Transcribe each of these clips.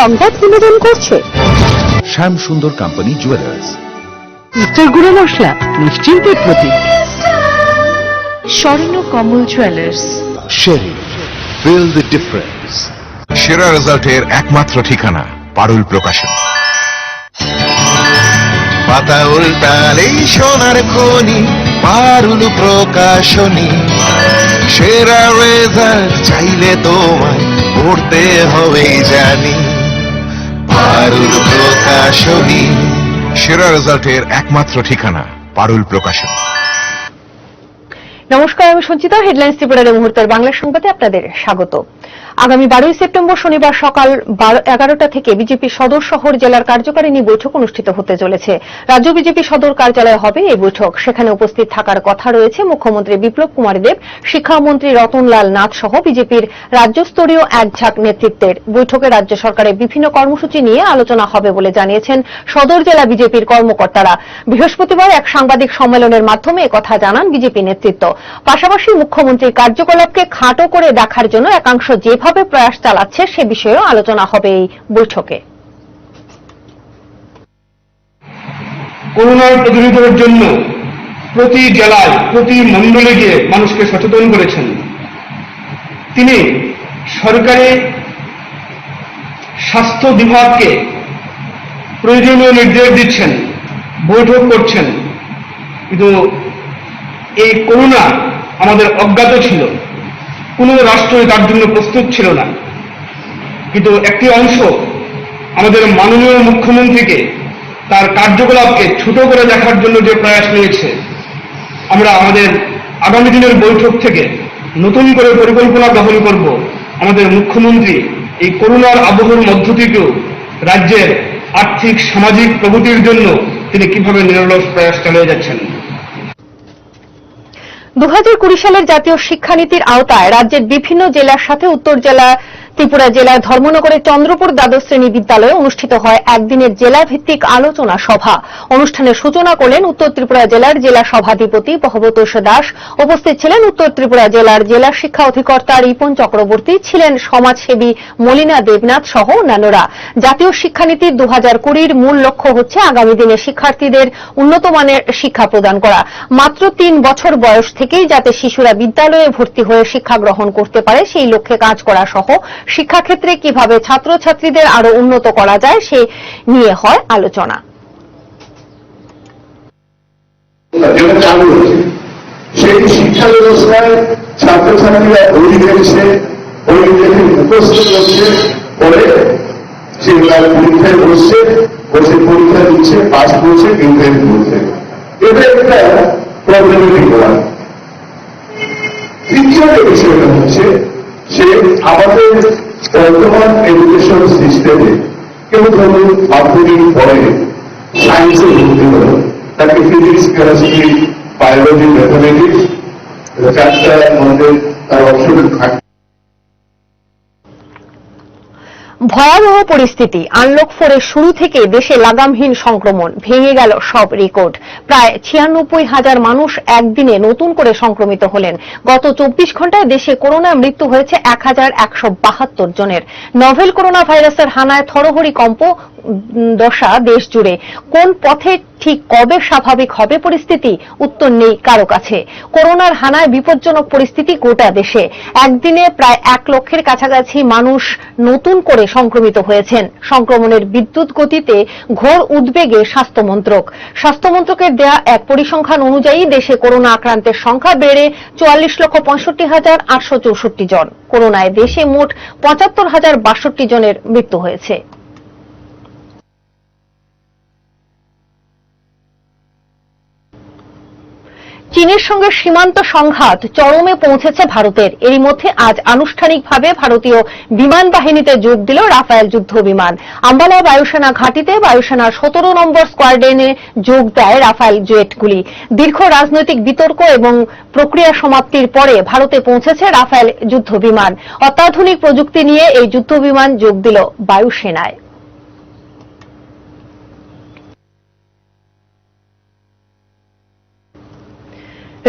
সংবাদ বিনোদন করছে শ্যাম সুন্দর কোম্পানি জুয়েলার্স। উত্তর গুঁড়ো মশলা নিশ্চিন্তের প্রতীক। স্বর্ণ কমল জুয়েলার্স। শেরি, ফিল দ্য ডিফারেন্স। সেরা রেজাল্টের একমাত্র ঠিকানা পারুল প্রকাশন। পাতা উল্টালেই সোনার খনি পারুল প্রকাশনী। সেরা রেজাল্ট চাইলে তোমায় পড়তে হবে জানি পারুল প্রকাশনী। সেরা রেজাল্টের একমাত্র ঠিকানা পারুল প্রকাশন। নমস্কার, আমি সঞ্চিতা। হেডলাইন্স ত্রিপুরার মুহূর্তের বাংলা সংবাদে আপনাদের স্বাগত। আগামী 12 সেপ্টেম্বর শনিবার সকাল 11টা থেকে বিজেপি সদর শহর জেলার কার্যকারিণী বৈঠক অনুষ্ঠিত হতে চলেছে। রাজ্য বিজেপি সদর কার্যালয়ে হবে এই বৈঠক। সেখানে উপস্থিত থাকার কথা রয়েছে মুখ্যমন্ত্রী বিপ্লব কুমার দেব, শিক্ষামন্ত্রী রতনলাল নাথ সহ বিজেপির রাজ্যস্তরীয় এক ঝাঁক নেতৃত্বের। বৈঠকে রাজ্য সরকারের বিভিন্ন কর্মসূচি নিয়ে আলোচনা হবে বলে জানিয়েছেন সদর জেলা বিজেপির কর্মকর্তারা। বৃহস্পতিবার এক সাংবাদিক সম্মেলনের মাধ্যমে একথা জানান বিজেপি নেতৃত্ব। পাশাপাশি মুখ্যমন্ত্রীর কার্যকলাপকে খাটো করে দেখার জন্য একাংশ যেভাবে প্রয়াস চালাচ্ছে সে বিষয়েও আলোচনা হবে এই বৈঠকে। করোনার প্রতিরোধের জন্য প্রতি জেলায় প্রতি মণ্ডলে গিয়ে মানুষকে সচেতন করেছেন। তিনি সরকারি স্বাস্থ্য বিভাগকে প্রয়োজনীয় নির্দেশ দিচ্ছেন, বৈঠক করছেন। কিন্তু এই করোনা আমাদের অজ্ঞাত ছিল, কোনো রাষ্ট্রই তার জন্য প্রস্তুত ছিল না। কিন্তু একটি অংশ আমাদের মাননীয় মুখ্যমন্ত্রীকে তার কার্যকলাপকে ছোট করে দেখার জন্য যে প্রয়াস নিয়েছে, আমরা আমাদের আগামী দিনের বৈঠক থেকে নতুন করে পরিকল্পনা গ্রহণ করব। আমাদের মুখ্যমন্ত্রী এই করোনার আবহের মধ্য থেকেও রাজ্যের আর্থিক সামাজিক প্রগতির জন্য তিনি কিভাবে নিরলস প্রয়াস চালিয়ে যাচ্ছেন। 2020 সালের জাতীয় শিক্ষানীতির আওতায় রাজ্যের বিভিন্ন জেলার সাথে উত্তর জেলা ত্রিপুরা জেলার ধর্মনগরের চন্দ্রপুর দ্বাদশ শ্রেণী বিদ্যালয়ে অনুষ্ঠিত হয় একদিনের জেলা ভিত্তিক আলোচনা সভা। অনুষ্ঠানের সূচনা করলেন উত্তর ত্রিপুরা জেলার জেলা সভাধিপতি ভবতোষ দাস। উপস্থিত ছিলেন উত্তর ত্রিপুরা জেলার জেলা শিক্ষা অধিকর্তা রিপন চক্রবর্তী, ছিলেন সমাজসেবী মলিনা দেবনাথ সহ অন্যান্যরা। জাতীয় শিক্ষানীতির 2020 মূল লক্ষ্য হচ্ছে আগামী দিনে শিক্ষার্থীদের উন্নত মানের শিক্ষা প্রদান করা। মাত্র 3 বছর বয়স থেকেই যাতে শিশুরা বিদ্যালয়ে ভর্তি হয়ে শিক্ষা গ্রহণ করতে পারে সেই লক্ষ্যে কাজ করা সহ শিক্ষাক্ষেত্রে কিভাবে ছাত্রছাত্রীদের আরো উন্নত করা যায় সে নিয়ে হয় আলোচনা। সেই শিক্ষা ব্যবস্থায় ছাত্রছাত্রীরা বই দেখছে, বই দেখে মুখস্থ করছে, পরে সেগুলা পরীক্ষায় বসছে, বসে পরীক্ষা দিচ্ছে, পাস করছে, ইন্টারভিউ করছে। এটা একটা প্রবলেমেটিক ওয়ান। তৃতীয় যে বিষয়টা হচ্ছে সে আমাদের বর্তমান এডুকেশন সিস্টেমে কেউ ধরুন মাধ্যমিক পরে সায়েন্সে ভর্তি হল, তাকে ফিজিক্স, কেমিস্ট্রি, বায়োলজি, ম্যাথামেটিক্স চারটার মধ্যে তার অপশন থাকে। ভয়াবহ পরিস্থিতি। আনলক 4 শুরু থেকে দেশে লাগামহীন সংক্রমণ, ভেঙে গেল সব রেকর্ড। প্রায় 96,000 মানুষ একদিনে নতুন করে সংক্রমিত হলেন। গত 24 ঘন্টায় দেশে করোনায় মৃত্যু হয়েছে 1172 জনের। নভেল করোনা ভাইরাসের হানায় থরহরি কম্প দশা দেশ জুড়ে। কোন পথে ঠিক কবে স্বাভাবিক হবে পরিস্থিতি, উত্তর নেই কারো কাছে। করোনার হানায় বিপজ্জনক পরিস্থিতি গোটা দেশে। একদিনে প্রায় 1 লক্ষের কাছাকাছি মানুষ নতুন করে সংক্রমিত হয়েছেন। সংক্রমণের বিদ্যুৎ গতিতে ঘোর উদ্বেগে স্বাস্থ্যমন্ত্রকের দেয়া এক পরিসংখ্যান অনুযায়ী দেশে করোনা আক্রান্তের সংখ্যা বেড়ে 44,65,864 জন। করোনায় দেশে মোট 75,062 জনের মৃত্যু হয়েছে। চীনের সঙ্গে সীমান্ত সংঘাত চরমে পৌঁছেছে ভারতের। এরই মধ্যে আজ আনুষ্ঠানিকভাবে ভারতীয় বিমান বাহিনীতে যোগ দিল রাফায়েল যুদ্ধ বিমান। আম্বালা বায়ুসেনা ঘাঁটিতে বায়ুসেনার 17 নম্বর স্কোয়াড্রনে যোগ দেয় রাফায়েল জেটগুলি। দীর্ঘ রাজনৈতিক বিতর্ক এবং প্রক্রিয়া সমাপ্তির পরে ভারতে পৌঁছেছে রাফায়েল যুদ্ধ বিমান। অত্যাধুনিক প্রযুক্তি নিয়ে এই যুদ্ধ বিমান যোগ দিল বায়ুসেনায়।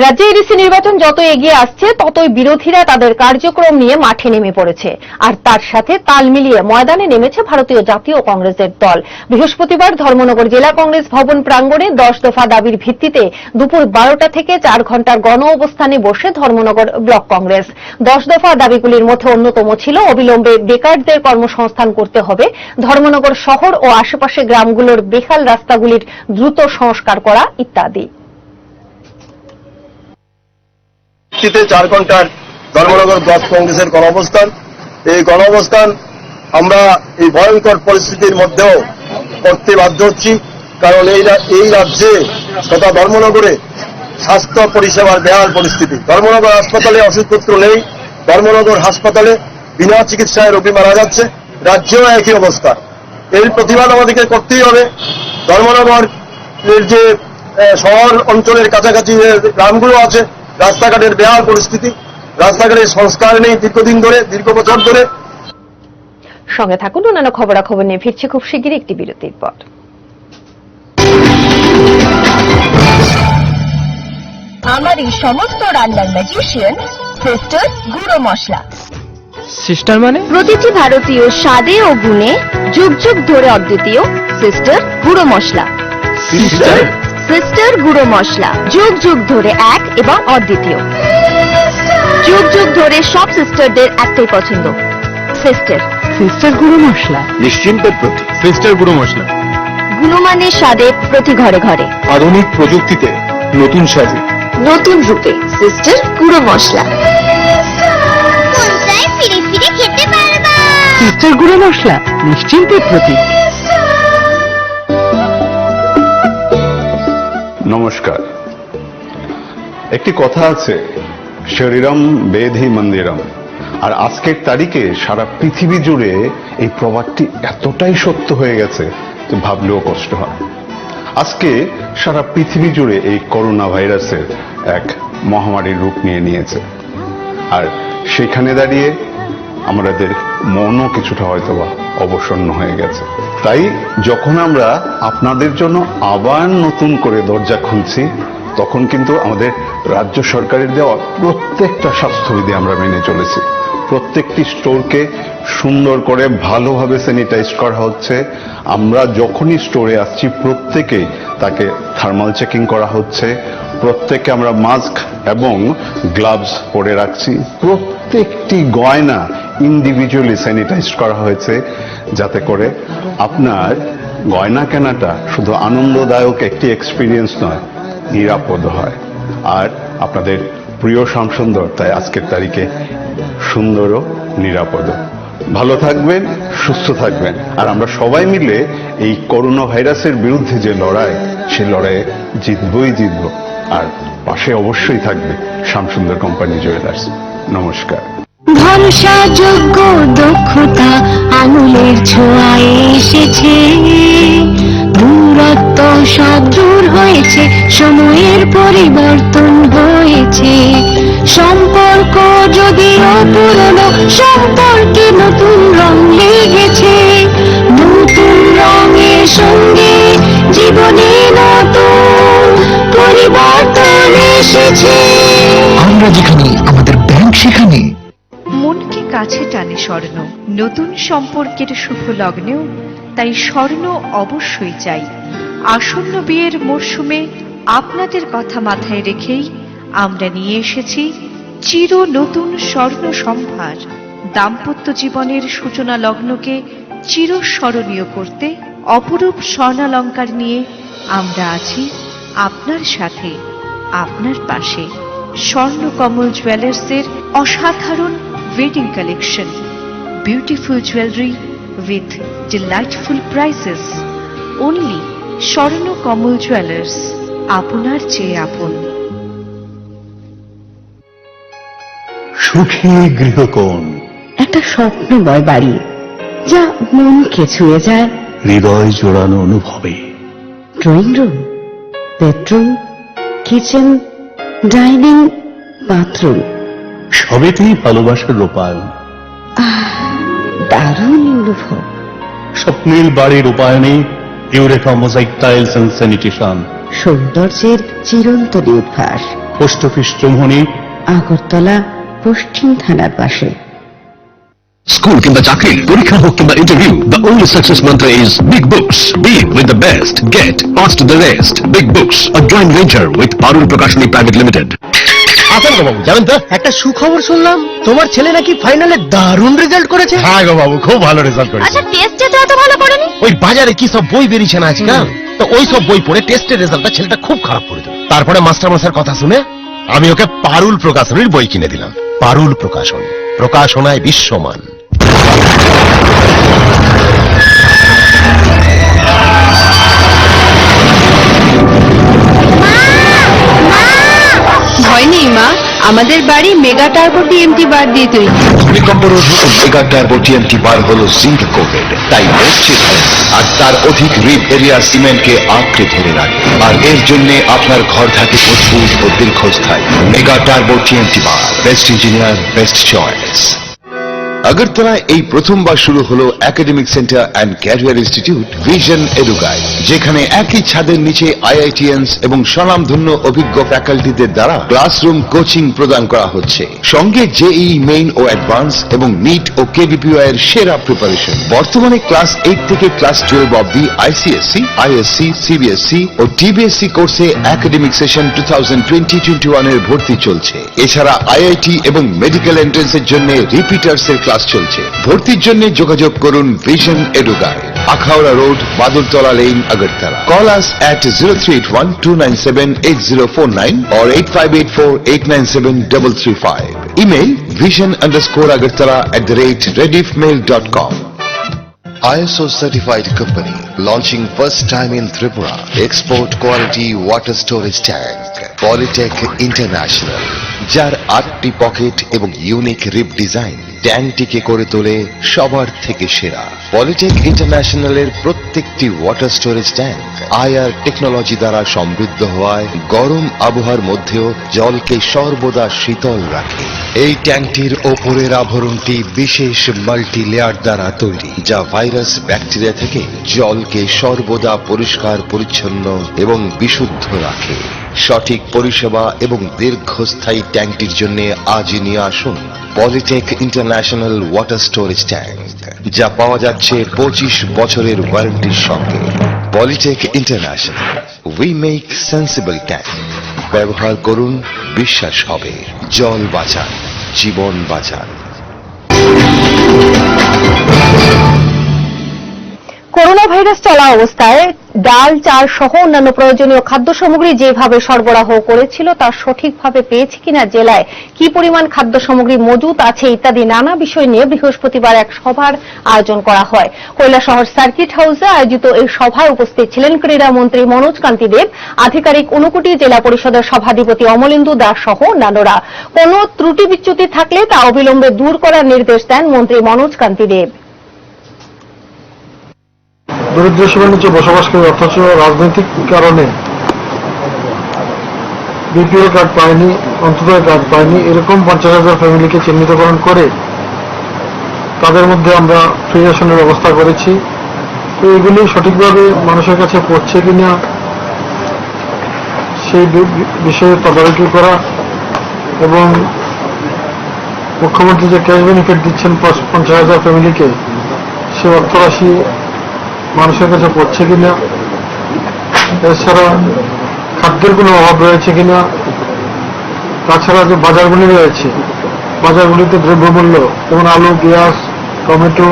রাজ্যে এডিসি নির্বাচন যত এগিয়ে আসছে ততই বিরোধীরা তাদের কার্যক্রম নিয়ে মাঠে নেমে পড়েছে, আর তার সাথে তাল মিলিয়ে ময়দানে নেমেছে ভারতীয় জাতীয় কংগ্রেসের দল। বৃহস্পতিবার ধর্মনগর জেলা কংগ্রেস ভবন প্রাঙ্গণে 10 দফা দাবির ভিত্তিতে দুপুর 12টা থেকে 4 ঘণ্টার গণ অবস্থানে বসে ধর্মনগর ব্লক কংগ্রেস। 10 দফা দাবিগুলির মধ্যে অন্যতম ছিল অবিলম্বে বেকারদের কর্মসংস্থান করতে হবে, ধর্মনগর শহর ও আশেপাশে গ্রামগুলোর বেহাল রাস্তাগুলির দ্রুত সংস্কার করা ইত্যাদি। 4 ঘন্টার ধর্মনগর ব্লক কংগ্রেসের গণঅবস্থান। এই গণঅবস্থান আমরা এই ভয়ঙ্কর পরিস্থিতির মধ্যেও করতে বাধ্য হচ্ছি, কারণ এই রাজ্যে তথা ধর্মনগরে স্বাস্থ্য পরিষেবার বেহাল পরিস্থিতি। ধর্মনগর হাসপাতালে ওষুধপত্র নেই, ধর্মনগর হাসপাতালে বিনা চিকিৎসায় রোগী মারা যাচ্ছে, রাজ্যেও একই অবস্থা। এর প্রতিবাদ আমাদেরকে করতেই হবে। ধর্মনগর যে শহর অঞ্চলের কাছাকাছি গ্রামগুলো আছে, রাস্তাঘাটের বেহাল পরিস্থিতি, রাস্তাঘাটের সংস্কার নেই দীর্ঘ বছর ধরে। সঙ্গে থাকুন, অন্যান্য খবরাখবর নিয়ে ফিরছে খুব শিগগিরই একটি বিরতির পর। আমার এই সমস্ত রান্নার ম্যাজিশিয়ান সিস্টার গুঁড়ো মশলা। সিস্টার মানে? প্রতিটি ভারতীয় স্বাদে ও গুণে যুগ যুগ ধরে অদ্বিতীয় সিস্টার গুঁড়ো মশলা। সিস্টার গুঁড়ো মশলা যুগ যুগ ধরে এক এবং অদ্বিতীয়। যুগ যুগ ধরে সব সিস্টারদের একটাই পছন্দ, সিস্টার। সিস্টার গুঁড়ো মশলা নিশ্চিন্তের প্রতীক। সিস্টার গুঁড়ো মশলা গুণমানের স্বাদে প্রতি ঘরে ঘরে, আধুনিক প্রযুক্তিতে নতুন স্বাদে, নতুন রূপে সিস্টার গুঁড়ো মশলা। ফিরে ফিরে খেতে পারবা। সিস্টার গুঁড়ো মশলা নিশ্চিন্তের প্রতীক। নমস্কার। একটি কথা আছে, শরীরম বেধি মন্দিরম, আর আজকের তারিখে সারা পৃথিবী জুড়ে এই প্রবাদটি এতটাই সত্য হয়ে গেছে যে ভাবলেও কষ্ট হয়। আজকে সারা পৃথিবী জুড়ে এই করোনা ভাইরাসের এক মহামারীর রূপ নিয়েছে, আর সেখানে দাঁড়িয়ে আমাদের মনও কিছুটা হয়তোবা অবসন্ন হয়ে গেছে। তাই যখন আমরা আপনাদের জন্য আবার নতুন করে দরজা খুলছি, তখন কিন্তু আমাদের রাজ্য সরকারের দেওয়া প্রত্যেকটা স্বাস্থ্যবিধি আমরা মেনে চলেছি। প্রত্যেকটি স্টোরকে সুন্দর করে ভালোভাবে স্যানিটাইজ করা হচ্ছে। আমরা যখনই স্টোরে আসছি প্রত্যেকেই তাকে থার্মাল চেকিং করা হচ্ছে, প্রত্যেককে আমরা মাস্ক এবং গ্লাভস পরে রাখছি। প্রত্যেকটি গয়না ইন্ডিভিজুয়ালি স্যানিটাইজ করা হয়েছে, যাতে করে আপনার গয়না কেনাটা শুধু আনন্দদায়ক একটি এক্সপিরিয়েন্স নয়, নিরাপদ হয়। আর আপনাদের প্রিয় শ্যামসুন্দর তাই আজকের তারিখে সুন্দর ও নিরাপদ। ভালো থাকবেন, সুস্থ থাকবেন, আর আমরা সবাই মিলে এই করোনা ভাইরাসের বিরুদ্ধে যে লড়াই, সে লড়াইয়ে জিতব। আর পাশে অবশ্যই থাকবে শ্যামসুন্দর কোম্পানি জুয়েলার্স। নমস্কার। ভরসাযোগ্য দক্ষতা আঙুলের ছোঁয়ায় এসেছে, দূরত্ব সব দূর হয়েছে, সময়ের পরিবর্তন হয়েছে। সম্পর্ক যদিও পুরনো, সম্পর্কে নতুন রং লেগেছে। নতুন রঙের সঙ্গে জীবনে নতুন পরিবর্তন এসেছে। আমরা যেখানে আমাদের ব্যাংক সেখানে। মনকে কাছে টানে স্বর্ণ, নতুন সম্পর্কের শুভ লগ্নেও তাই স্বর্ণ অবশ্যই চাই। আসন্ন বিয়ের মরশুমে আপনাদের কথা মাথায় রেখেই আমরা নিয়ে এসেছি চির নতুন স্বর্ণ সম্ভার। দাম্পত্য জীবনের সূচনা লগ্নকে চিরস্মরণীয় করতে অপরূপ স্বর্ণালঙ্কার নিয়ে আমরা আছি আপনার সাথে, আপনার পাশে। স্বর্ণকমল জুয়েলার্সের অসাধারণ wedding collection, beautiful jewelry with delightful prices. Only Swarno Kamal Jewelers, আপনার চেয়ে আপন। সুখী গৃহকোণ, একটা স্বপ্নময় বাড়ি যা মনকে ছুঁয়ে যায়। হৃদয় জোড়ানো অনুভবে। Drawing room, bedroom, kitchen, dining, bathroom, সবেতেই ভালোবাসার রূপায়ণ। দারুণ অনুভব। স্বপ্নের বাড়ির রূপায়ণে Eureka mosaic tiles and sanitation. সৌন্দর্যের চিরন্তনী উদ্ভাস। পোস্ট অফিস চৌমনি, আগরতলা পশ্চিম থানার পাশে। স্কুল কিংবা চাকরির পরীক্ষা হোক কিংবা interview, the only success mantra is big books. Be with the best, get past the rest. Big books, a joint venture with Parul Prakashani Private Limited. আসেন গো বাবু, জানেন তো একটা সুখবর শুনলাম, তোমার ছেলে নাকি ফাইনালে দারুণ রেজাল্ট করেছে। হ্যাঁ গো বাবু, খুব ভালো রেজাল্ট করেছে। আচ্ছা টেস্টে তো এত ভালো করেনি। ওই বাজারে কি সব বই বেরিয়েছে না আজকাল, তো ওই সব বই পড়ে টেস্টের রেজাল্টটা ছেলেটা খুব খারাপ করে দিল। তারপরে মাস্টার মশাইয়ের কথা শুনে আমি ওকে পারুল প্রকাশনীর বই কিনে দিলাম। পারুল প্রকাশনী, প্রকাশনায় বিশ্বমান। ভয় নেই মা, আমাদের বাড়ি মেগা টার্বো টিএমটি বার দিয়ে তৈরি। ভূমিকম্প রোধক মেগা টার্বো টিএমটি বার হলো জিঙ্ক কোটেড, তাই নিশ্চিত হয় আর তার অধিক রিপ এরিয়া সিমেন্টকে আঁকড়ে ধরে রাখে, আর এর জন্য আপনার ঘর থাকে মজবুত ও দীর্ঘস্থায়ী। Mega turbo TMT bar, best engineer, best choice. আগরতলায় এই প্রথমবার শুরু হলো academic centre and career institute vision এডুকাই, যেখানে একই ছাদের নিচে আইআইটিএনস এবং স্বনামধন্য অভিজ্ঞ ফ্যাকাল্টিদের দ্বারা ক্লাসরুম কোচিং প্রদান করা হচ্ছে, সঙ্গে জেইই মেইন ও অ্যাডভান্স এবং নিট ও কেভিপিওয়াই এর সেরা প্রিপারেশন। বর্তমানে ক্লাস 8 থেকে ক্লাস 12 অবধি আইসিএসসি, আইএসসি, সিবিএসসি ও টিবিএসসি কোর্সে একাডেমিক সেশন 2020-21 এর ভর্তি চলছে। এছাড়া আইআইটি এবং মেডিকেল এন্ট্রান্সের জন্য রিপিটার্সের ক্লাস চলছে। ভর্তির জন্য যোগাযোগ করুন ভিশন এডুকাই, Akhaura road, Badaltala lane, Agartala. Call us at 0381-297-8049 or 8584-897-335. Email vision_agartala@rediffmail.com. ISO certified company launching first time in Tripura. Export quality water storage tank. Polytech International, যার 8টি পকেট এবং ইউনিক রিপ ডিজাইন ট্যাঙ্কটিকে করে তোলে সবার থেকে সেরা। পলিটেক ইন্টারন্যাশনালের প্রত্যেকটি water storage tank IR technology দ্বারা সমৃদ্ধ হওয়ায় গরম আবহাওয়ার মধ্যেও জলকে সর্বদা শীতল রাখে। এই ট্যাঙ্কটির ওপরের আবরণটি বিশেষ মাল্টি লেয়ার দ্বারা তৈরি, যা ভাইরাস, ব্যাকটেরিয়া থেকে জলকে সর্বদা পরিষ্কার পরিচ্ছন্ন এবং বিশুদ্ধ রাখে। সঠিক পরিষেবা এবং দীর্ঘস্থায়ী ট্যাঙ্কটির জন্য আজই নিয়ে আসুন Polytech international water storage tank, যা পাওয়া যাচ্ছে 25 বছরের ওয়ারেন্টির সঙ্গে। Polytech international, we make sensible tank. ব্যবহার করুন, বিশ্বাস হবে। জল বাঁচান, জীবন বাঁচান। করোনা ভাইরাস চলা অবস্থায় ডাল, চাল সহ অন্যান্য প্রয়োজনীয় খাদ্য সামগ্রী যেভাবে সরবরাহ করেছিল তা সঠিকভাবে পেয়েছে কিনা, জেলায় কি পরিমাণ খাদ্য সামগ্রী মজুত আছে ইত্যাদি নানা বিষয় নিয়ে বৃহস্পতিবার এক সভার আয়োজন করা হয়। কৈলাসহর সার্কিট হাউসে আয়োজিত এই সভায় উপস্থিত ছিলেন ক্রীড়ামন্ত্রী মনোজ কান্তি দেব, আধিকারিক ঊনকোটি জেলা পরিষদের সভাধিপতি অমলেন্দু দাস সহ অন্যান্যরা। কোন ত্রুটি বিচ্যুতি থাকলে তা অবিলম্বে দূর করার নির্দেশ দেন মন্ত্রী মনোজ কান্তি দেব। দরিদ্র সীমার নিচে বসবাস করে অথচ রাজনৈতিক কারণে বিপিএল কার্ড পায়নি, অন্তোদয় কার্ড পায়নি, এরকম 50,000 ফ্যামিলিকে চিহ্নিতকরণ করে তাদের মধ্যে আমরা ফ্রি রেশনের ব্যবস্থা করেছি। তো এগুলি সঠিকভাবে মানুষের কাছে পৌঁছে কিনা সেই বিষয়ে তদারকি করা এবং মুখ্যমন্ত্রী যে ক্যাশ বেনিফিট দিচ্ছেন 50,000 ফ্যামিলিকে, সে অর্থরাশি মানুষের কাছে পড়ছে কিনা, এছাড়া খাদ্যের কোনো অভাব রয়েছে কিনা, তাছাড়া যে বাজারগুলি রয়েছে, বাজারগুলিতে দ্রব্যমূল্য যেমন আলু, পেঁয়াজ, টমেটো,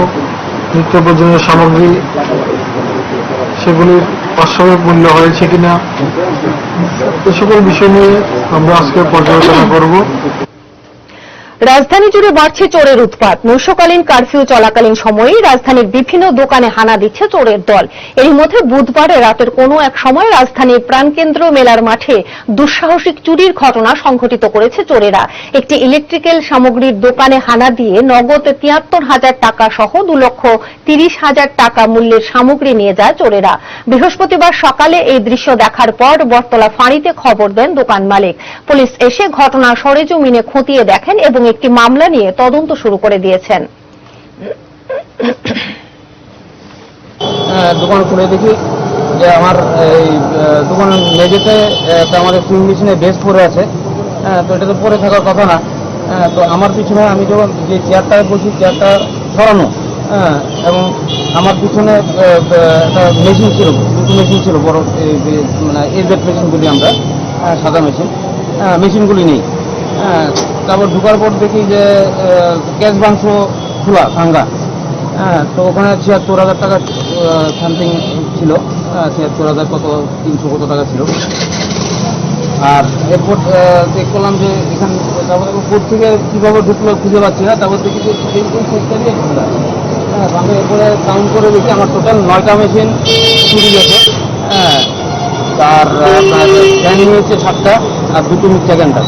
নিত্য প্রয়োজনীয় সামগ্রী, সেগুলির অস্বাভাবিক মূল্য হয়েছে কিনা, এ সকল বিষয় নিয়ে আমরা আজকে পর্যালোচনা করব। রাজধানী জুড়ে বাড়ছে চোরের উৎপাত। নৈশকালীন কারফিউ চলাকালীন সময়েই রাজধানীর বিভিন্ন দোকানে হানা দিচ্ছে চোরের দল। এর মধ্যে বুধবারে রাতের কোনো এক সময় রাজধানীর প্রাণকেন্দ্র মেলার মাঠে দুঃসাহসিক চুরির ঘটনা সংঘটিত করেছে চোরেরা। একটি ইলেকট্রিক্যাল সামগ্রীর দোকানে হানা দিয়ে নগদ 73,000 টাকা সহ 2,30,000 টাকা মূল্যের সামগ্রী নিয়ে যায় চোরেরা। বৃহস্পতিবার সকালে এই দৃশ্য দেখার পর বটতলা ফাঁড়িতে খবর দেন দোকান মালিক। পুলিশ এসে ঘটনা সরেজমিনে খতিয়ে দেখেন এবং একটি মামলা নিয়ে তদন্ত শুরু করে দিয়েছেন। দোকান খুলে দেখি যে আমার এই দোকানের মেঝেতে আমার সুইং মেশিনে বেশ পড়ে আছে, তো এটা তো পরে থাকার কথা না। তো আমার পিছনে আমি যখন যে চেয়ারটায় বসি চেয়ারটা সরানো, এবং আমার পিছনে একটা মেশিন ছিল, দুটো মেশিন ছিল বড়, মানে এজেড মেশিনগুলি আমরা, সাদা মেশিনগুলি নেই। তারপর ঢোকার পর দেখি যে ক্যাশ বাক্স খোলা ভাঙ্গা। তো ওখানে ৭৬,০০০ টাকা সামথিং ছিল, ৭৬,০০০ কত ৩০০ কত টাকা ছিল। আর এরপর চেক করলাম যে এখানে, তারপর কোর্ট থেকে কীভাবে ঢুকলো খুঁজে পাচ্ছি না। তারপর দেখি যে এই সেটটারই খোলা। আমি এরপরে কাউন্ট করে দেখি আমার টোটাল ৯টা মেশিন চুরি গেছে। তার আপনার ফ্যান নিয়েছে 7টা আর 2টো মিক্সার গ্রাইন্ডার।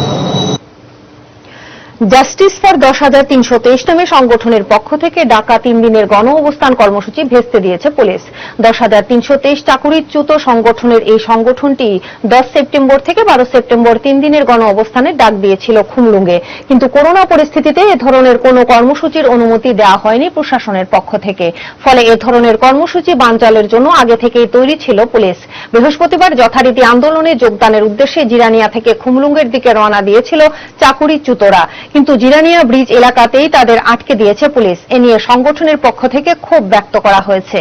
জাস্টিস ফর 10,323 নামে সংগঠনের পক্ষ থেকে ডাকা 3 দিনের গণ অবস্থান কর্মসূচি ভেস্তে দিয়েছে পুলিশ। 10,323 চাকুরিচ্যুত সংগঠনের এই সংগঠনটি 10 সেপ্টেম্বর থেকে 12 সেপ্টেম্বর 3 দিনের গণ অবস্থানের ডাক দিয়েছিল খুমলুঙ্গে, কিন্তু করোনা পরিস্থিতিতে এ ধরনের কোনো কর্মসূচির অনুমতি দেওয়া হয়নি প্রশাসনের পক্ষ থেকে। ফলে এ ধরনের কর্মসূচি বানচালের জন্য আগে থেকেই তৈরি ছিল পুলিশ। বৃহস্পতিবার যথারীতি আন্দোলনে যোগদানের উদ্দেশ্যে জিরানিয়া থেকে খুমলুঙ্গের দিকে রওনা দিয়েছিল চাকুরিচ্যুতরা, কিন্তু জিরানিয়া ব্রিজ এলাকাতেই তাদের আটকে দিয়েছে পুলিশ। এ নিয়ে সংগঠনের পক্ষ থেকে ক্ষোভ ব্যক্ত করা হয়েছে।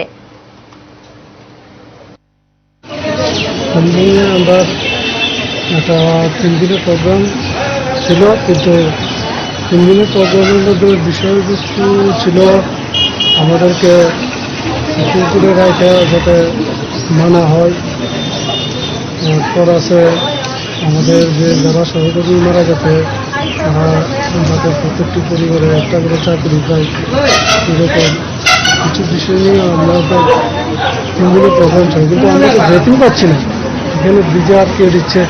আমরা একটা 3 দিনের প্রোগ্রাম ছিল, কিন্তু 3 দিনের প্রোগ্রামের মধ্যে বিষয়বস্তু ছিল আমাদেরকে সিকিউরিটি রাইটে যাতে মানা হয়। এরপর আছে আমাদের যে যারা সহযোগী মারা গেছে তারা যাতে প্রত্যেকটি পরিবারে একটা করে চাকরি পায়, এরকম কিছু বিষয় নিয়ে আমরা তো 3 দিনের প্রোগ্রাম চাই, কিন্তু আমরা তো যেতেই পারছি না, এখানে ব্রিজে আটকে দিচ্ছে।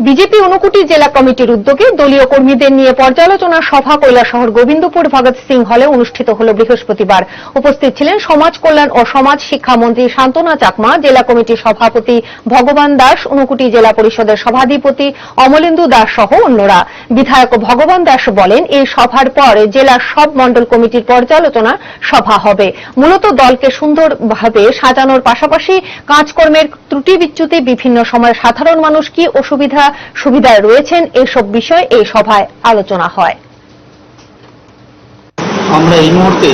বিজেপি ঊনকোটি জেলা কমিটির উদ্যোগে দলীয় কর্মীদের নিয়ে পর্যালোচনা সভা কৈলাসহর গোবিন্দপুর ভগৎ সিং হলে অনুষ্ঠিত হল বৃহস্পতিবার। উপস্থিত ছিলেন সমাজ কল্যাণ ও সমাজ শিক্ষামন্ত্রী শান্তনা চাকমা, জেলা কমিটির সভাপতি ভগবান দাস, ঊনকোটি জেলা পরিষদের সভাধিপতি অমলেন্দু দাস সহ অন্যরা। বিধায়ক ভগবান দাস বলেন, এই সভার পর জেলার সব মণ্ডল কমিটির পর্যালোচনা সভা হবে। মূলত দলকে সুন্দরভাবে সাজানোর পাশাপাশি কাজকর্মের ত্রুটি বিচ্যুতি, বিভিন্ন সময় সাধারণ মানুষ কি সুবিধায় রয়েছেন, এসব বিষয়ে এই সভায় আলোচনা হয়। আমরা এই মুহূর্তে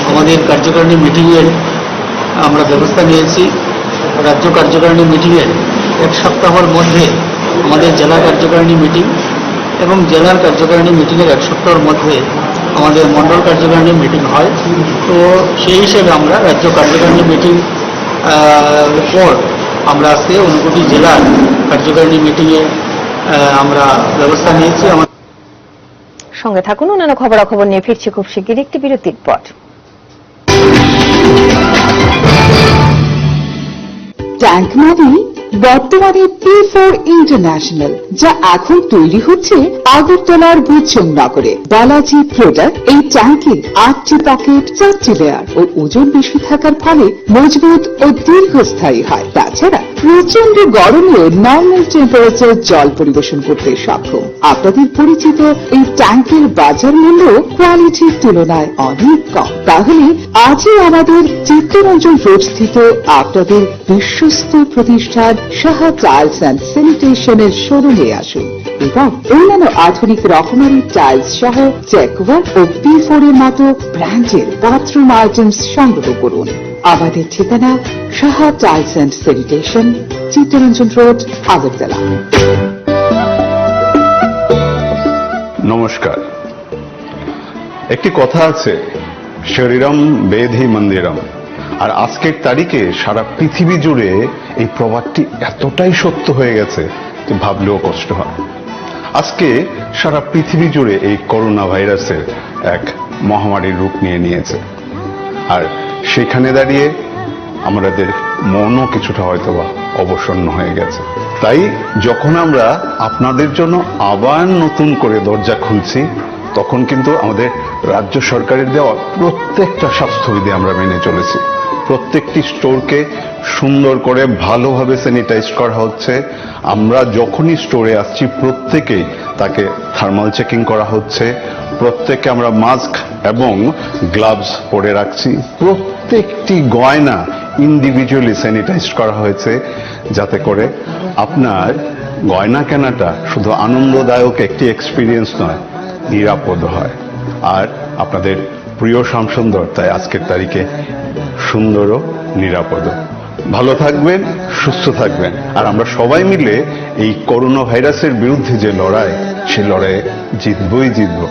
আমাদের কার্যকারিণী মিটিংয়ের আমরা ব্যবস্থা নিয়েছি। রাজ্য কার্যকারিণী মিটিংয়ের 1 সপ্তাহের মধ্যে আমাদের জেলা কার্যকারিণী মিটিং এবং জেলার কার্যকারিণী মিটিংয়ের 1 সপ্তাহের মধ্যে আমাদের মণ্ডল কার্যকারিণী মিটিং হয়। তো সেই হিসেবে আমরা রাজ্য কার্যকারিণী মিটিং পর আমরা আজকে ঊনকোটি জেলার কার্যকারিণী মিটিংয়ে আমরা ব্যবস্থা নিয়েছি। সঙ্গে থাকুন, অন্যান্য খবরাখবর নিয়ে ফিরছি খুব শিগগিরই একটি বিরতির পর। ট্যাঙ্ক মানে বর্তমানে P4 ইন্টারন্যাশনাল, যা এখন তৈরি হচ্ছে আগরতলার বুচং নগরে। বালাজি প্রোডাক্ট এই ট্যাঙ্কের 8টি পকেট, 4টি লেয়ার ও ওজন বেশি থাকার ফলে মজবুত ও দীর্ঘস্থায়ী হয়। তাছাড়া প্রচন্ড গরমেও নর্মাল টেম্পারেচার জল পরিবেশন করতে সক্ষম। আপনাদের পরিচিত এই ট্যাঙ্কের বাজার মূল্য কোয়ালিটির তুলনায় অনেক কম। তাহলে আজই আমাদের চিত্তরঞ্জন রোড স্থিত আপনাদের বিশ্বস্ত প্রতিষ্ঠান সাহা টাইলস অ্যান্ড স্যানিটেশনের শোরুমে আসুন এবং অন্যান্য আধুনিক রকমারি টাইলস সহ জ্যাকওয়ার ও P4 এর মতো ব্র্যান্ডের বাথরুম আইটেমস সংগ্রহ করুন। আমাদের ঠিকানা Saha tiles and sanitation, Chittaranjan road, Agartala. নমস্কার। একটি কথা আছে, শরীরম বেধি মন্দিরম, আর আজকের তারিখে সারা পৃথিবী জুড়ে এই প্রবাদটি এতটাই সত্য হয়ে গেছে যে ভাবলেও কষ্ট হয়। আজকে সারা পৃথিবী জুড়ে এই করোনা ভাইরাসের এক মহামারীর রূপ নিয়েছে, আর সেখানে দাঁড়িয়ে আমাদের মনও কিছুটা হয়তোবা অবসন্ন হয়ে গেছে। তাই যখন আমরা আপনাদের জন্য আবার নতুন করে দরজা খুলছি, তখন কিন্তু আমাদের রাজ্য সরকারের দেওয়া প্রত্যেকটা স্বাস্থ্যবিধি আমরা মেনে চলেছি। প্রত্যেকটি স্টোরকে সুন্দর করে ভালোভাবে স্যানিটাইজ করা হচ্ছে। আমরা যখনই স্টোরে আসছি প্রত্যেকেই তাকে থার্মাল চেকিং করা হচ্ছে। প্রত্যেককে আমরা মাস্ক এবং গ্লাভস পরে রাখছি। প্রত্যেকটি গয়না ইন্ডিভিজুয়ালি স্যানিটাইজ করা হয়েছে, যাতে করে আপনার গয়না কেনাটা শুধু আনন্দদায়ক একটি এক্সপিরিয়েন্স নয়, নিরাপদ হয়। আর আপনাদের প্রিয় শ্যামসুন্দর তাই আজকের তারিখে সুন্দর ও নিরাপদ। ভালো থাকবেন, সুস্থ থাকবেন, আর আমরা সবাই মিলে এই করোনা ভাইরাসের বিরুদ্ধে যে লড়াই, সে লড়াইয়ে জিতবই জিতব।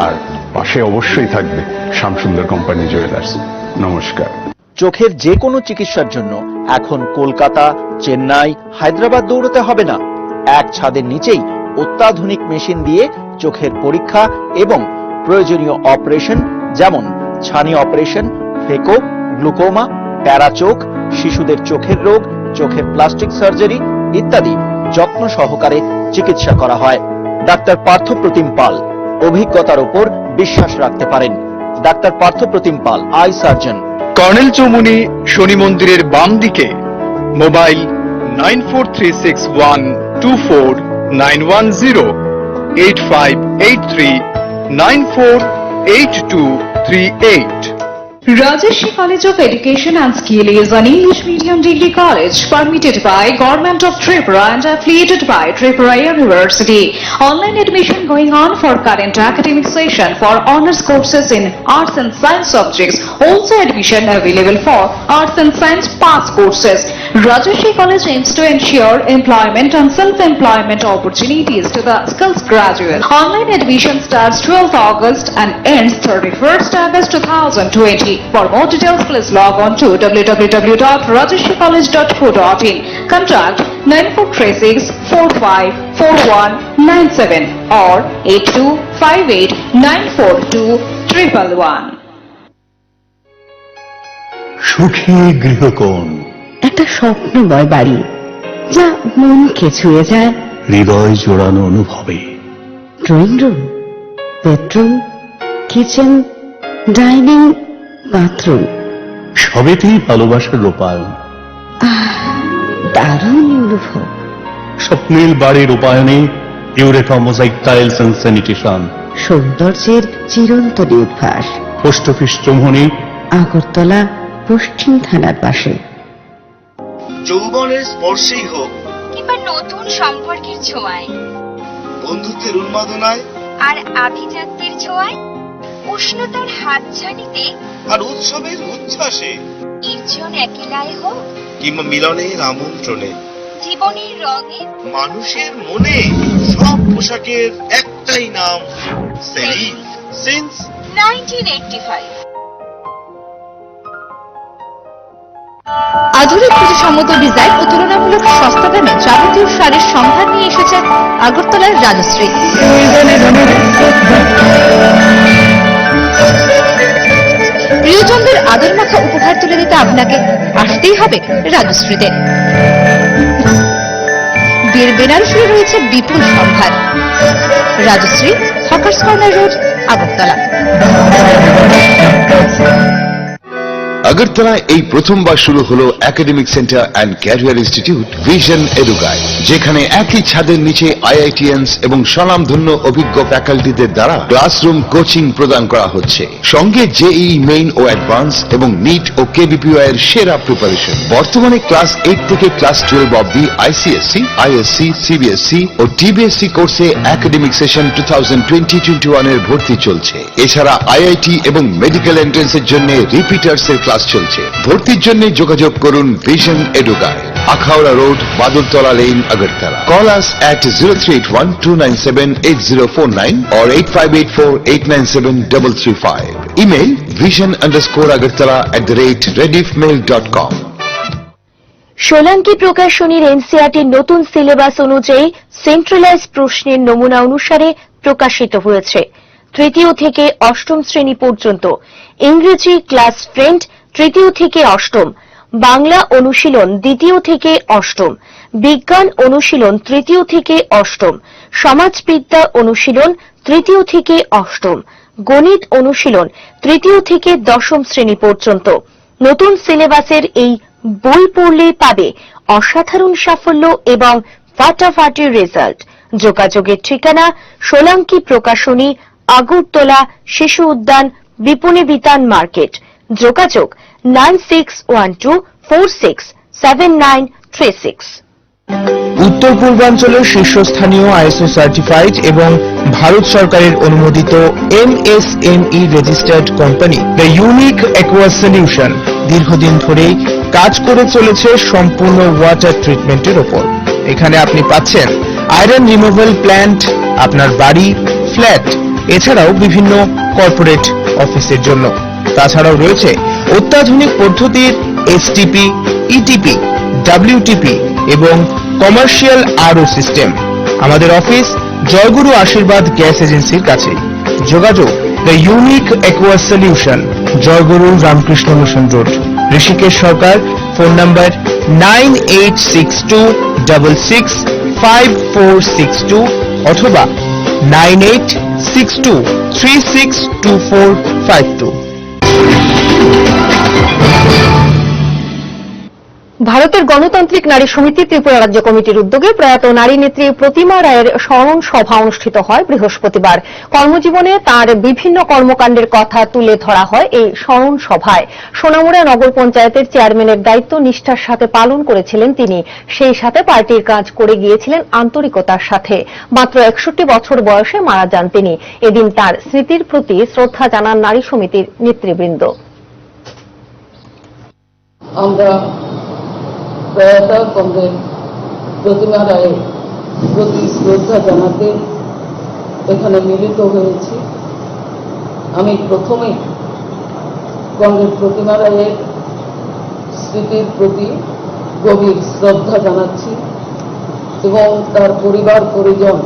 আর পাশে অবশ্যই থাকবে শ্যামসুন্দর কোম্পানি জুয়েলার্স। নমস্কার। চোখের যে কোনো চিকিৎসার জন্য এখন কলকাতা, চেন্নাই, হায়দ্রাবাদ দৌড়তে হবে না। এক ছাদের নিচেই অত্যাধুনিক মেশিন দিয়ে চোখের পরীক্ষা এবং প্রয়োজনীয় অপারেশন যেমন ছানি অপারেশন, ফেকো, গ্লুকোমা, প্যারাচোখ, শিশুদের চোখের রোগ, চোখের প্লাস্টিক সার্জারি ইত্যাদি যত্ন সহকারে চিকিৎসা করা হয়। ডাক্তার পার্থপ্রতিম পাল, অভিজ্ঞতার উপর বিশ্বাস রাখতে পারেন। Doctor Parthapratim Pal, I surgeon. Colonel Chowmuhani শনি মন্দিরের বাম দিকে। Mobile 9436124910, 8583948238. Rajarshi College of Education and Skill is an English medium degree college permitted by Government of Tripura and affiliated by Tripura University. Online admission going on for current academic session for honors courses in arts and science subjects. Also admission available for arts and science pass courses. Rajarshi College aims to ensure employment and self-employment opportunities to the skills graduates. Online admission starts 12th August and ends 31st August 2020. For more details, please log on to www.rajarshikollege.co.in. Contact 9436454197 or 8258942111. সুখী গৃহকোণ, একটা স্বপ্নময় বাড়ি যা মনকে ছুঁয়ে যায়। হৃদয় জোড়ানো অনুভবে drawing room, bedroom, kitchen, dining, bathroom, সবেতেই ভালোবাসার রূপায়ণ। দারুণ অনুভব। স্বপ্নের বাড়ির রূপায়ণে Eureka mosaic tiles and sanitation. সৌন্দর্যের চিরন্তন উদ্ভাস। পোস্ট অফিস চৌমুহনী, আগরতলা, পশ্চিম থানার পাশে। যৌবনের স্পর্শেই হোক কিংবা নতুন সম্পর্কের ছোঁয়ায়, বন্ধুত্বের উন্মাদনায় আর আভিজাত্যের ছোঁয়ায়, উষ্ণতার হাতছানিতে আর উৎসবের উচ্ছ্বাসে, নির্জন একেলায় হোক কিংবা মিলনের আমন্ত্রণে, জীবনের রঙে, মানুষের মনে, সব পোশাকের একটাই নাম, সেলিম। সিন্স 1985। আধুনিক প্রতিসম্মত ডিজাইন ও তুলনামূলক সস্তা দামে যাবতীয় শাড়ির সম্ভার নিয়ে এসেছে আগরতলার রাজশ্রী। প্রিয়জনদের আদর মাখা উপহার তুলে দিতে আপনাকে আসতেই হবে রাজশ্রীতে। বিয়ের বেনারসি রয়েছে বিপুল সম্ভার। Rajshree, hawkers corner road, Agartala. আগরতলায় এই প্রথমবার শুরু হলো academic centre and career institute vision এডুকাই, যেখানে একই ছাদের নিচে আইআইটিএনস এবং স্বনামধন্য অভিজ্ঞ ফ্যাকাল্টিদের দ্বারা ক্লাসরুম কোচিং প্রদান করা হচ্ছে। সঙ্গে জেইই মেইন ও অ্যাডভান্স এবং নিট ও কেবিপিওআই এর সেরা প্রিপারেশন। বর্তমানে ক্লাস 8 থেকে ক্লাস 12 অবধি আইসিএসসি, আইএসসি, সিবিএসসি ও টিবিএসসি কোর্সে একাডেমিক সেশন 2020-21 এর ভর্তি চলছে। এছাড়া আইআইটি এবং মেডিকেল এন্ট্রান্সের জন্য রিপিটার্স এর ক্লাস চলছে। ভর্তির জন্য যোগাযোগ করুন ভিশন এডুকাই, Akhaura road, Badaltala lane, Agartala. Call us at 0381-297-8049 or 8584-897-335. Email vision_agartala@rediffmail.com. Solanki প্রকাশনীর এনসিইআরটির নতুন সিলেবাস অনুযায়ী সেন্ট্রালাইজ প্রশ্নের নমুনা অনুসারে প্রকাশিত হয়েছে। তৃতীয় থেকে অষ্টম শ্রেণী পর্যন্ত ইংরেজি ক্লাস ফ্রেন্ড তৃতীয় থেকে অষ্টম, বাংলা অনুশীলন দ্বিতীয় থেকে অষ্টম, বিজ্ঞান অনুশীলন তৃতীয় থেকে অষ্টম, সমাজবিদ্যা অনুশীলন তৃতীয় থেকে অষ্টম, গণিত অনুশীলন তৃতীয় থেকে দশম শ্রেণী পর্যন্ত। নতুন সিলেবাসের এই বই পড়লে পাবে অসাধারণ সাফল্য এবং ফাটাফাটি রেজাল্ট। যোগাযোগের ঠিকানা সোলাঙ্কি প্রকাশনী, আগরতলা, শিশু উদ্যান, বিপণী বিতান মার্কেট। যোগাযোগ 9612467936। উত্তর পূর্বাঞ্চলের শীর্ষস্থানীয় আইএসও সার্টিফাইড এবং ভারত সরকারের অনুমোদিত MSME registered company the unique aqua solution দীর্ঘদিন ধরেই কাজ করে চলেছে সম্পূর্ণ ওয়াটার ট্রিটমেন্টের ওপর। এখানে আপনি পাচ্ছেন আয়রন রিমুভাল প্ল্যান্ট আপনার বাড়ি, ফ্ল্যাট, এছাড়াও বিভিন্ন কর্পোরেট অফিসের জন্য। তাছাড়াও রয়েছে অত্যাধুনিক পদ্ধতির STP, ETP, WTP এবং কমার্শিয়াল আরও সিস্টেম। আমাদের অফিস জয়গুরু আশীর্বাদ গ্যাস এজেন্সির কাছে। যোগাযোগ the unique aqua solution, Joyguru Ramakrishna mission road, Rishikesh Sarkar. Phone number 9862665462 অথবা 9862362452। ভারতের গণতান্ত্রিক নারী সমিতি ত্রিপুরা রাজ্য কমিটির উদ্যোগে প্রয়াত নারী নেত্রী প্রতিমা রায়ের স্মরণ সভা অনুষ্ঠিত হয় বৃহস্পতিবার। কর্মজীবনে তার বিভিন্ন কর্মকাণ্ডের কথা তুলে ধরা হয় এই স্মরণ সভায়। সোনামুড়া নগর পঞ্চায়েতের চেয়ারম্যানের দায়িত্ব নিষ্ঠার সাথে পালন করেছিলেন তিনি, সেই সাথে পার্টির কাজ করে গিয়েছিলেন আন্তরিকতার সাথে। মাত্র 61 বছর বয়সে মারা যান তিনি। এদিন তার স্মৃতির প্রতি শ্রদ্ধা জানান নারী সমিতির নেতৃবৃন্দ। আমরা প্রয়াত কমরেড প্রতিমা রায়ের প্রতি শ্রদ্ধা জানাতে এখানে মিলিত হয়েছি। আমি প্রথমে কমরেড প্রতিমা রায়ের স্মৃতির প্রতি গভীর শ্রদ্ধা জানাচ্ছি এবং তার পরিবার পরিজন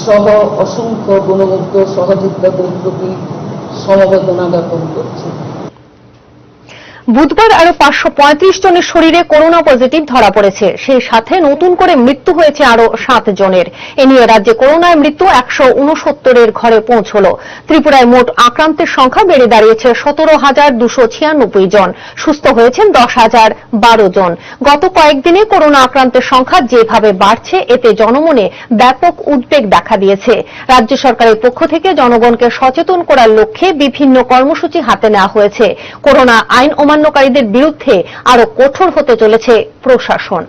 সহ অসংখ্য গুণমুগ্ধ সহযোদ্ধাদের প্রতি সমবেদনা জ্ঞাপন করছি। বুধবার আরো 535 জনের শরীরে করোনা পজিটিভ ধরা পড়েছে। সেই সাথে নতুন করে মৃত্যু হয়েছে আরো 7 জনের। এ নিয়ে রাজ্যে করোনায় মৃত্যু 169 ঘরে পৌঁছল। ত্রিপুরায় মোট আক্রান্তের সংখ্যা বেড়ে দাঁড়িয়েছে 17,296 জন। সুস্থ হয়েছেন 10,012 জন। গত কয়েকদিনে করোনা আক্রান্তের সংখ্যা যেভাবে বাড়ছে এতে জনমনে ব্যাপক উদ্বেগ দেখা দিয়েছে। রাজ্য সরকারের পক্ষ থেকে জনগণকে সচেতন করার লক্ষ্যে বিভিন্ন কর্মসূচি হাতে নেওয়া হয়েছে। করোনা আইন অমান্যকারীদের বিরুদ্ধে আরো কঠোর হতে চলেছে প্রশাসন।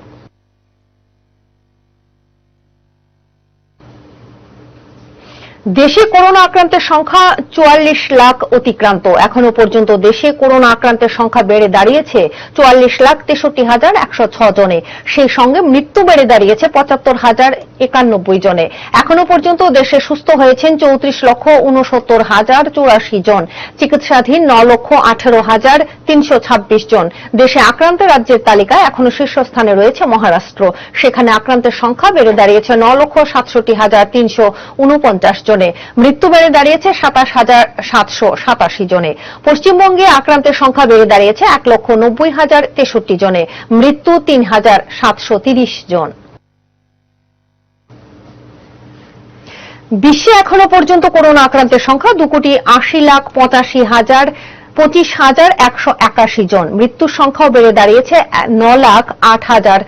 দেশে করোনা আক্রান্তের সংখ্যা 44 লাখ অতিক্রান্ত। এখনো পর্যন্ত দেশে করোনা আক্রান্তের সংখ্যা বেড়ে দাঁড়িয়েছে 44,63,106 জনে। সেই সঙ্গে মৃত্যু বেড়ে দাঁড়িয়েছে 75,091 জনে। এখনো পর্যন্ত দেশে সুস্থ হয়েছেন 34,69,084 জন। চিকিৎসাধীন 9,18,326 জন। দেশে আক্রান্তের রাজ্যের তালিকায় এখনো শীর্ষস্থানে রয়েছে মহারাষ্ট্র। সেখানে আক্রান্তের সংখ্যা বেড়ে দাঁড়িয়েছে 9,67,349 জনে। মৃত্যু বেড়ে দাঁড়িয়েছে 27,787 জনে। পশ্চিমবঙ্গে আক্রান্তের সংখ্যা বেড়ে দাঁড়িয়েছে 1,90,063 জনে। মৃত্যু 3,730 জন। বিশ্বে এখনো পর্যন্ত করোনা আক্রান্তের সংখ্যা 2,80,85,181 জন। মৃত্যুর সংখ্যাও বেড়ে দাঁড়িয়েছে 9,08,000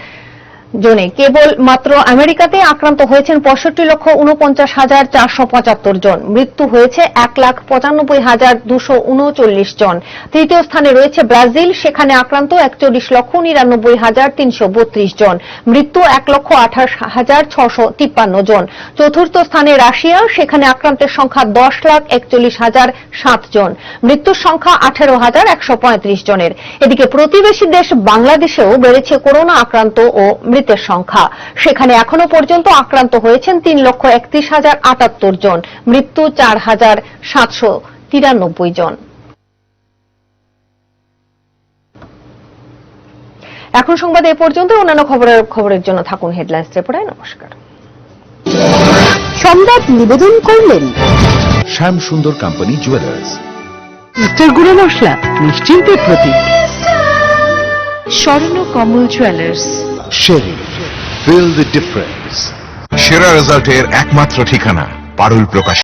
জনে। কেবল মাত্র আমেরিকাতে আক্রান্ত হয়েছেন 65,49,475 জন। মৃত্যু হয়েছে 1,95,239 জন। তৃতীয় স্থানে রয়েছে ব্রাজিল, সেখানে আক্রান্ত 41,99,332 জন। মৃত্যু 1,28,653 জন। চতুর্থ স্থানে রাশিয়া, সেখানে আক্রান্তের সংখ্যা 10,41,007 জন। মৃত্যুর সংখ্যা 18,135 জনের। এদিকে প্রতিবেশী দেশ বাংলাদেশেও বেড়েছে করোনা আক্রান্ত ও মৃতের সংখ্যা। সেখানে এখনো পর্যন্ত আক্রান্ত হয়েছেন 3,31,078 জন। মৃত্যু 4,793 জন। এখন সংবাদ এ পর্যন্ত। অন্যান্য খবরের জন্য থাকুন হেডলাইন্স ত্রিপুরায়। নমস্কার। সংবাদ নিবেদন করলেন শ্যাম সুন্দর কোম্পানি জুয়েলার্স। উত্তর গুঁড়ো মশলা নিশ্চিন্তের প্রতীক। Swarna Kamal jewellers. Sherry, feel the difference. সেরা রেজাল্টের একমাত্র ঠিকানা পারুল প্রকাশ।